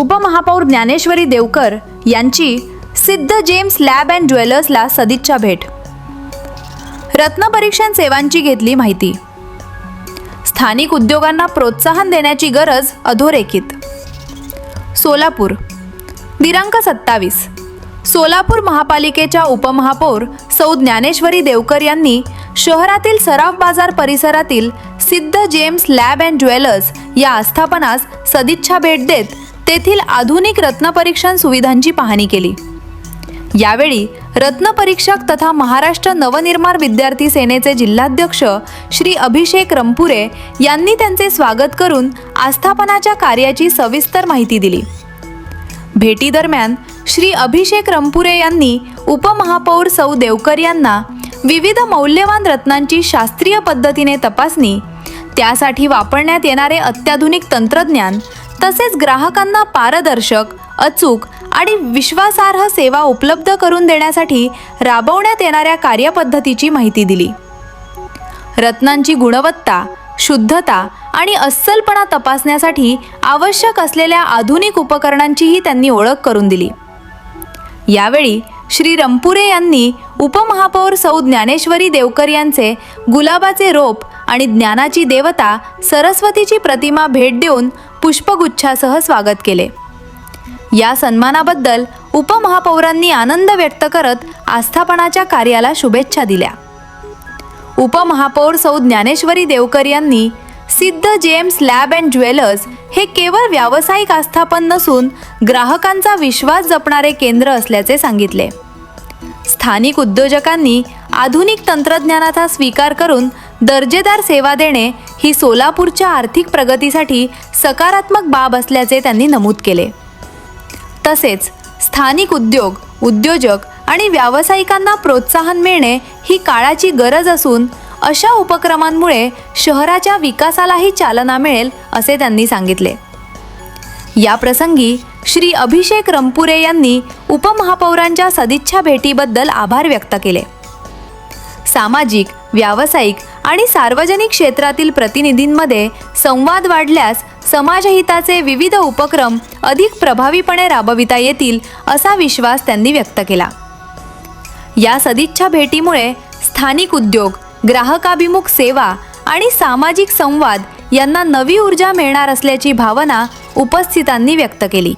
उपमहापौर ज्ञानेश्वरी देवकर यांची सिद्ध जेम्स लॅब अँड ज्वेलर्सला सदिच्छा भेट. रत्नपरीक्षण सेवांची घेतली माहिती. स्थानिक उद्योगांना प्रोत्साहन देण्याची गरज अधोरेखित. सोलापूर दिनांक 27 सोलापूर महापालिकेच्या उपमहापौर सौ ज्ञानेश्वरी देवकर यांनी शहरातील सराफ बाजार परिसरातील सिद्ध जेम्स लॅब अँड ज्वेलर्स या आस्थापनास सदिच्छा भेट देत तेथील आधुनिक रत्नपरीक्षण सुविधांची पाहणी केली. यावेळी रत्नपरीक्षक तथा महाराष्ट्र नवनिर्माण विद्यार्थी सेनेचे जिल्हाध्यक्ष श्री अभिषेक रंपुरे यांनी त्यांचे स्वागत करून आस्थापनाच्या कार्याची सविस्तर माहिती दिली. भेटीदरम्यान श्री अभिषेक रंपुरे यांनी उपमहापौर सौ देवकर यांना विविध मौल्यवान रत्नांची शास्त्रीय पद्धतीने तपासणी, त्यासाठी वापरण्यात येणारे अत्याधुनिक तंत्रज्ञान तसेच ग्राहकांना पारदर्शक, अचूक आणि विश्वासार्ह सेवा उपलब्ध करून देण्यासाठी राबवण्यात येणाऱ्या कार्यपद्धतीची माहिती दिली. रत्नांची गुणवत्ता, शुद्धता आणि अस्सलपणा तपासण्यासाठी आवश्यक असलेल्या आधुनिक उपकरणांचीही त्यांनी ओळख करून दिली. यावेळी श्री रंपुरे यांनी उपमहापौर सौ ज्ञानेश्वरी देवकर यांचे गुलाबाचे रोप आणि ज्ञानाची देवता सरस्वतीची प्रतिमा भेट देऊन पुष्पगुच्छासह स्वागत केले. या सन्मानाबद्दल उपमहापौरांनी आनंद व्यक्त करत आस्थापनाच्या कार्याला शुभेच्छा दिल्या. उपमहापौर सौ ज्ञानेश्वरी देवकर यांनी सिद्ध जेम्स लॅब अँड ज्वेलर्स हे केवळ व्यावसायिक आस्थापन नसून ग्राहकांचा विश्वास जपणारे केंद्र असल्याचे सांगितले. स्थानिक उद्योजकांनी आधुनिक तंत्रज्ञानाचा स्वीकार करून दर्जेदार सेवा देणे ही सोलापूरच्या आर्थिक प्रगतीसाठी सकारात्मक बाब असल्याचे त्यांनी नमूद केले. तसेच स्थानिक उद्योजक आणि व्यावसायिकांना प्रोत्साहन मिळणे ही काळाची गरज असून अशा उपक्रमांमुळे शहराच्या विकासालाही चालना मिळेल असे त्यांनी सांगितले. या प्रसंगी श्री अभिषेक रंपुरे यांनी उपमहापौरांच्या सदिच्छा भेटीबद्दल आभार व्यक्त केले. सामाजिक, व्यावसायिक आणि सार्वजनिक क्षेत्रातील प्रतिनिधींमध्ये संवाद वाढल्यास समाजहिताचे विविध उपक्रम अधिक प्रभावीपणे राबविता येतील असा विश्वास त्यांनी व्यक्त केला. या सदिच्छा भेटीमुळे स्थानिक उद्योग, ग्राहकाभिमुख सेवा आणि सामाजिक संवाद यांना नवी ऊर्जा मिळणार असल्याची भावना उपस्थितांनी व्यक्त केली.